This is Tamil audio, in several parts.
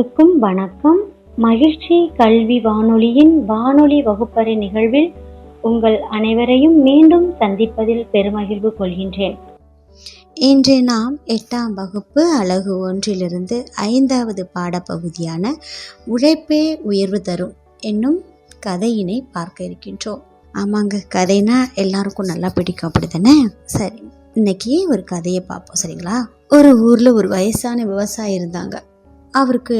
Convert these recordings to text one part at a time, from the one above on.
அனைவருக்கும் வணக்கம். மகிழ்ச்சி கல்வி வானொலியின் வானொலி வகுப்பறை நிகழ்வில் உங்கள் அனைவரையும் மீண்டும் சந்திப்பதில் பெருமகிழ்வு கொள்கின்றேன். இன்று நாம் 8ஆம் வகுப்பு அலகு 1 5வது பாடப்பகுதியான உழைப்பே உயர்வு தரும் என்னும் கதையினை பார்க்க இருக்கின்றோம். ஆமாங்க, கதைனா எல்லாருக்கும் நல்லா பிடிக்கும், அப்படித்தானே? சரி, இன்னைக்கு ஒரு கதையை பார்ப்போம், சரிங்களா? ஒரு ஊரில் ஒரு வயசான விவசாயி இருந்தாங்க. அவருக்கு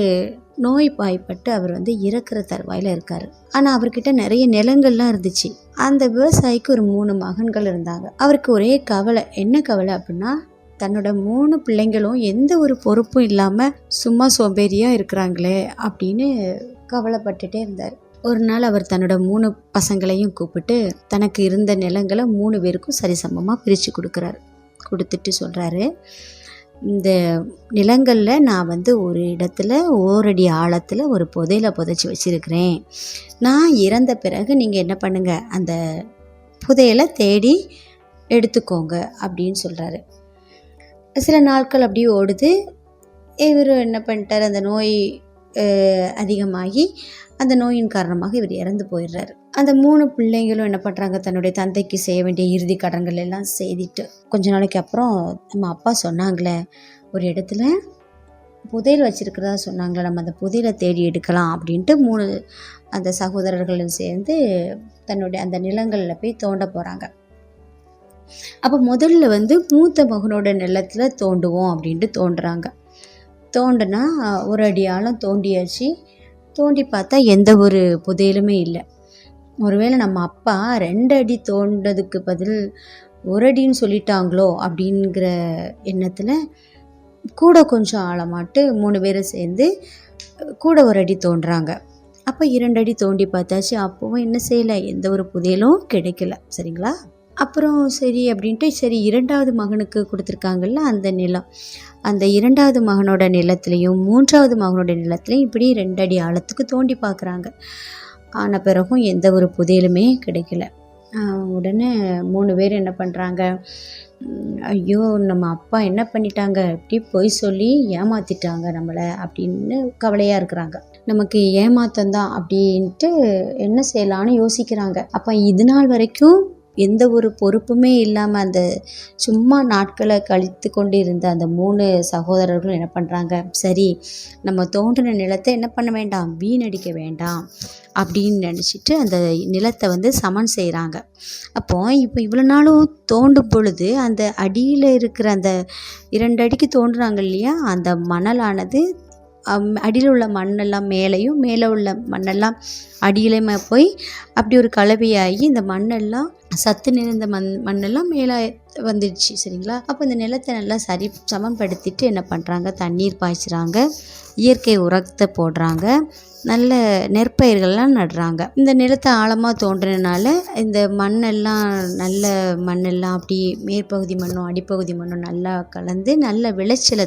நோய் வாய்ப்பட்டு அவர் இறக்குற தருவாயில் இருக்காரு. ஆனால் அவர்கிட்ட நிறைய நிலங்கள்லாம் இருந்துச்சு. அந்த விவசாயிக்கு ஒரு 3 மகன்கள் இருந்தாங்க. அவருக்கு ஒரே கவலை. என்ன கவலை அப்படின்னா, தன்னோட 3 பிள்ளைங்களும் எந்த ஒரு பொறுப்பும் இல்லாமல் சும்மா சோம்பேறியாக இருக்கிறாங்களே அப்படின்னு கவலைப்பட்டுட்டே இருந்தார். ஒரு நாள் அவர் தன்னோட 3 பசங்களையும் கூப்பிட்டு தனக்கு இருந்த நிலங்களை 3 பேருக்கும் சரிசமமாக பிரித்து கொடுத்துட்டு சொல்கிறாரு, இந்த நிலங்களில் நான் ஒரு இடத்துல ஓரடி ஆழத்தில் ஒரு புதையில புதைச்சி வச்சுருக்கிறேன். நான் இறந்த பிறகு நீங்கள் என்ன பண்ணுங்க, அந்த புதையலை தேடி எடுத்துக்கோங்க அப்படின்னு சொல்கிறாரு. சில நாட்கள் அப்படியே ஓடுது. இவர் என்ன பண்ணிட்டார், அந்த நோய் அதிகமாகி அந்த நோயின் காரணமாக இவர் இறந்து போயிடுறாரு. அந்த 3 பிள்ளைங்களும் என்ன பண்ணுறாங்க, தன்னுடைய தந்தைக்கு செய்ய வேண்டிய இறுதி கடன்கள் எல்லாம் செய்துட்டு கொஞ்ச நாளைக்கு அப்புறம் நம்ம அப்பா சொன்னாங்களே, ஒரு இடத்துல புதையல் வச்சுருக்கிறதா சொன்னாங்களே, நம்ம அந்த புதையலை தேடி எடுக்கலாம் அப்படின்ட்டு 3 அந்த சகோதரர்களும் சேர்ந்து தன்னுடைய அந்த நிலங்களில் போய் தோண்ட போகிறாங்க. அப்போ முதல்ல மூத்த மகனோட நிலத்தில் தோண்டுவோம் அப்படின்ட்டு தோண்டுறாங்க. தோண்டுனா ஒரு அடி ஆழம் தோண்டியாச்சு. தோண்டி பார்த்தா எந்த ஒரு புதையலுமே இல்லை. ஒருவேளை நம்ம அப்பா 2 அடி தோண்டதுக்கு பதில் 1 அடின்னு சொல்லிட்டாங்களோ அப்படிங்கிற எண்ணத்தில் கூட கொஞ்சம் ஆழமாட்டு 3 பேரும் சேர்ந்து கூட 1 அடி தோண்டுறாங்க. அப்போ 2 அடி தோண்டி பார்த்தாச்சு. அப்போவும் என்ன செய்யலை, எந்த ஒரு புதையலும் கிடைக்கல, சரிங்களா? அப்புறம் சரி அப்படின்ட்டு சரி 2வது மகனுக்கு கொடுத்துருக்காங்கல்ல அந்த நிலம், அந்த 2வது மகனோட நிலத்துலேயும் 3வது மகனோட நிலத்துலையும் இப்படி 2 அடி ஆழத்துக்கு தோண்டி பார்க்குறாங்க. ஆன பிறகும் எந்த ஒரு புதையலுமே கிடைக்கல. உடனே 3 பேர் என்ன பண்ணுறாங்க, ஐயோ நம்ம அப்பா என்ன பண்ணிட்டாங்க, இப்படி பொய் சொல்லி ஏமாற்றிட்டாங்க நம்மளை அப்படின்னு கவலையாக இருக்கிறாங்க. நமக்கு ஏமாத்தந்தான் அப்படின்ட்டு என்ன செய்யலான்னு யோசிக்கிறாங்க. அப்போ இது நாள் வரைக்கும் எந்த ஒரு பொறுப்புமே இல்லாமல் அந்த சும்மா நாட்களை கழித்து கொண்டு இருந்த அந்த 3 சகோதரர்களும் என்ன பண்ணுறாங்க, சரி நம்ம தோன்றின நிலத்தை என்ன பண்ண வேண்டாம், வீணடிக்க வேண்டாம் அப்படின்னு நினச்சிட்டு அந்த நிலத்தை சமன் செய்கிறாங்க. இப்போ இவ்வளோ நாளும் தோண்டும் பொழுது அந்த அடியில் இருக்கிற அந்த 2 அடிக்கு தோன்றுறாங்க இல்லையா, அந்த மணலானது அடியில் உள்ள மண்ணெல்லாம் மேலேயும் மேலே உள்ள மண்ணெல்லாம் அடியிலையுமே போய் அப்படி ஒரு கலவையாகி இந்த மண்ணெல்லாம் சத்து நிறைந்த மண்ணெல்லாம் மேலே வந்துடுச்சு, சரிங்களா? அப்போ இந்த நிலத்தை நல்லா சமன்படுத்திட்டு என்ன பண்ணுறாங்க, தண்ணீர் பாய்ச்சுறாங்க, இயற்கை உரத்தை போடுறாங்க, நல்ல நெற்பயிர்கள்லாம் நடுறாங்க. இந்த நிலத்தை ஆழமாக தோன்றினால இந்த மண்ணெல்லாம் நல்ல மண்ணெல்லாம் அப்படி மேற்பகுதி மண்ணும் அடிப்பகுதி மண்ணும் நல்லா கலந்து நல்ல விளைச்சலை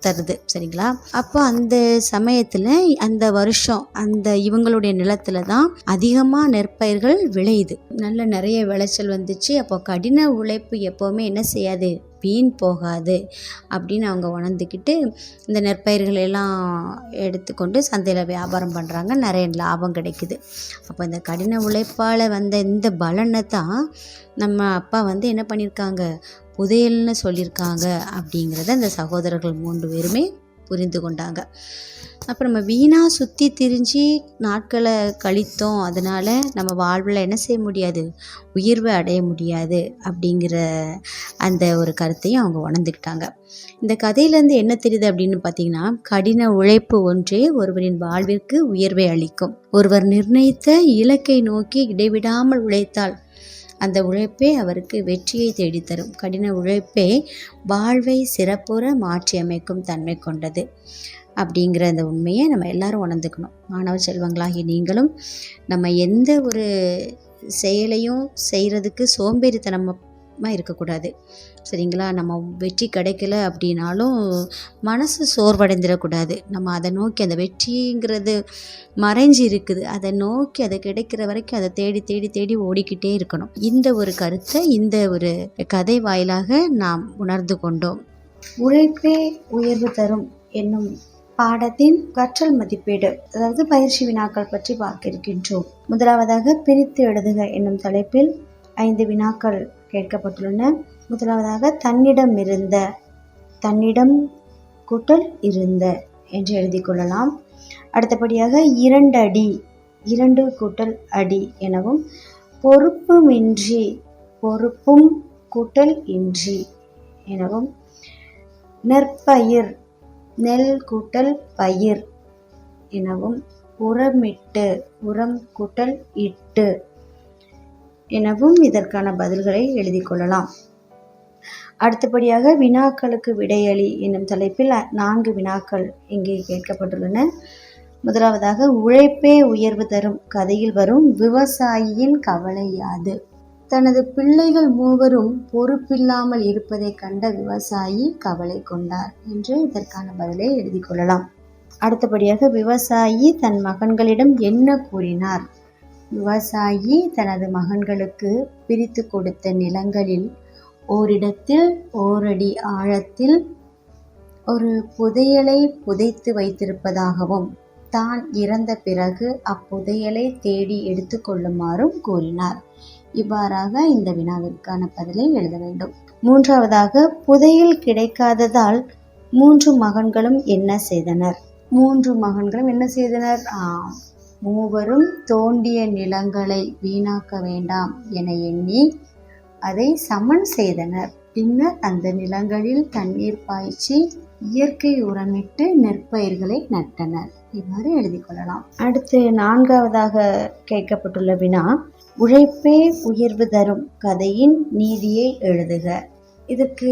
தருது, சரிங்களா? அப்போ அந்த சமயத்தில் அந்த வருஷம் அந்த இவங்களுடைய நிலத்துல தான் அதிகமாக நெற்பயிர்கள் விளையுது. நல்ல நிறைய விளைச்சல் வந்துச்சு. அப்போ கடின உழைப்பு எப்போவுமே என்ன செய்யாது, வீண் போகாது அப்படின்னு அவங்க உணர்ந்துக்கிட்டு இந்த நெற்பயிர்களெல்லாம் எடுத்துக்கொண்டு சந்தையில் வியாபாரம் பண்ணுறாங்க. நிறைய லாபம் கிடைக்குது. அப்போ இந்த கடின உழைப்பால் வந்த இந்த பலனை தான் நம்ம அப்பா என்ன பண்ணியிருக்காங்க, புதையல்னு சொல்லியிருக்காங்க அப்படிங்கிறத இந்த சகோதரர்கள் 3 பேருமே புரிந்து கொண்டாங்க. அப்புறம் நம்ம வீணாக சுற்றி திரிஞ்சு நாட்களை கழித்தோம், அதனால் நம்ம வாழ்வில் என்ன செய்ய முடியாது, உயர்வை அடைய முடியாது அப்படிங்கிற அந்த ஒரு கருத்தையும் அவங்க உணர்ந்துக்கிட்டாங்க. இந்த கதையிலேருந்து என்ன தெரியுது அப்படின்னு பார்த்தீங்கன்னா, கடின உழைப்பு ஒன்றே ஒருவரின் வாழ்விற்கு உயர்வை அளிக்கும். ஒருவர் நிர்ணயித்த இலக்கை நோக்கி இடைவிடாமல் உழைத்தால் அந்த உழைப்பே அவருக்கு வெற்றியை தேடித்தரும். கடின உழைப்பே வாழ்வை சிறப்புற மாற்றி அமைக்கும் தன்மை கொண்டது அப்படிங்கிற அந்த உண்மையை நம்ம எல்லாரும் உணர்ந்துக்கணும். மாணவ செல்வங்களாகி நீங்களும் நம்ம எந்த ஒரு செயலையும் செய்கிறதுக்கு சோம்பேறித்தனமாக இருக்கக்கூடாது, சரிங்களா? நம்ம வெற்றி கிடைக்கல அப்படின்னாலும் மனசு சோர்வடைந்துடக்கூடாது. நம்ம அதை நோக்கி, அந்த வெற்றிங்கிறது மறைஞ்சு இருக்குது, அதை நோக்கி அதை கிடைக்கிற வரைக்கும் அதை தேடி தேடி தேடி ஓடிக்கிட்டே இருக்கணும். இந்த ஒரு கருத்தை இந்த ஒரு கதை வாயிலாக நாம் உணர்ந்து கொண்டோம். உழைப்பே உயர்வு தரும் என்னும் பாடத்தின் கற்றல் மதிப்பீடு, அதாவது பயிற்சி வினாக்கள் பற்றி பார்க்க இருக்கின்றோம். முதலாவதாக பிரித்து எழுதுக என்னும் தலைப்பில் 5 வினாக்கள் கேட்கப்பட்டுள்ளன. முதலாவதாக தன்னிடம் இருந்த, தன்னிடம் கூட்டல் இருந்த என்று எழுதி கொள்ளலாம். அடுத்தபடியாக 2 அடி, 2 கூட்டல் அடி எனவும், பொறுப்புமின்றி, பொறுப்பும் கூட்டல் இன்றி எனவும், நெற்பயிர், நெல் கூட்டல் பயிர் எனவும், உரமிட்டு, உரம் கூட்டல் இட்டு எனவும் இதற்கான பதில்களை எழுதி கொள்ளலாம். அடுத்தபடியாக வினாக்களுக்கு விடையளி என்னும் தலைப்பில் 4 வினாக்கள் இங்கே கேட்கப்பட்டுள்ளன. முதலாவதாக உழைப்பே உயர்வு தரும் கதையில் வரும் விவசாயியின் கவலை யாது? தனது பிள்ளைகள் 3வரும் பொறுப்பில்லாமல் இருப்பதை கண்ட விவசாயி கவலை கொண்டார் என்று இதற்கான பதிலை எழுதி கொள்ளலாம். அடுத்தபடியாக விவசாயி தன் மகன்களிடம் என்ன கூறினார்? விவசாயி தனது மகன்களுக்கு பிரித்து கொடுத்த நிலங்களில் ஓரிடத்தில் ஓரடி ஆழத்தில் ஒரு புதையலை புதைத்து வைத்திருப்பதாகவும் தான் இறந்த பிறகு அப்புதையலை தேடி எடுத்து கொள்ளுமாறும் கூறினார். இவ்வாறாக இந்த வினாவிற்கான பதிலை எழுத வேண்டும். 3வது, புதையல் கிடைக்காததால் 3 மகன்களும் என்ன செய்தனர்? 3 மகன்களும் என்ன செய்தனர்? 3வரும் தோண்டிய நிலங்களை வீணாக்க வேண்டாம் என எண்ணி அதை சமன் செய்தனர். பின்னர் அந்த நிலங்களில் தண்ணீர் பாய்ச்சி இயற்கை உரமிட்டு நெற்பயிர்களை நட்டனர். இவ்வாறு எழுதி கொள்ளலாம். அடுத்து 4வதாக கேட்கப்பட்டுள்ள வினா, உழைப்பே உயர்வு தரும் கதையின் நீதியை எழுதுக. இதற்கு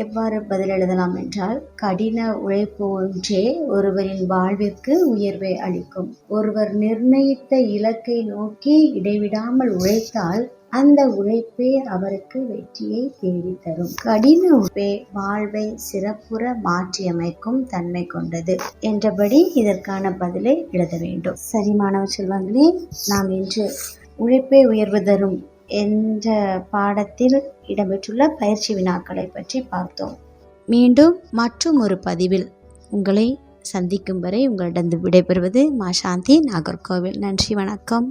எவ்வாறு பதில் எழுதலாம் என்றால், கடின உழைப்பு ஒன்றே ஒருவரின் வாழ்விற்கு உயர்வை அளிக்கும். ஒருவர் நிர்ணயித்த இலக்கை நோக்கி இடைவிடாமல் உழைத்தால் அந்த உழைப்பே அவருக்கு வெற்றியை தேடித்தரும். கடின உழைப்பே வாழ்வை சிறப்புற மாற்றியமைக்கும் தன்மை கொண்டது என்றபடி இதற்கான பதிலை எழுத வேண்டும். சரி மாணவ செல்வங்களே, நாம் இன்று உழைப்பே உயர்வு தரும் என்ற பாடத்தில் இடம்பெற்றுள்ள பயிற்சி வினாக்களை பற்றி பார்த்தோம். மீண்டும் மற்றும் ஒரு பதிவில் உங்களை சந்திக்கும் வரை உங்களிடம் விடைபெறுவது மா சாந்தி, நாகர்கோவில். நன்றி, வணக்கம்.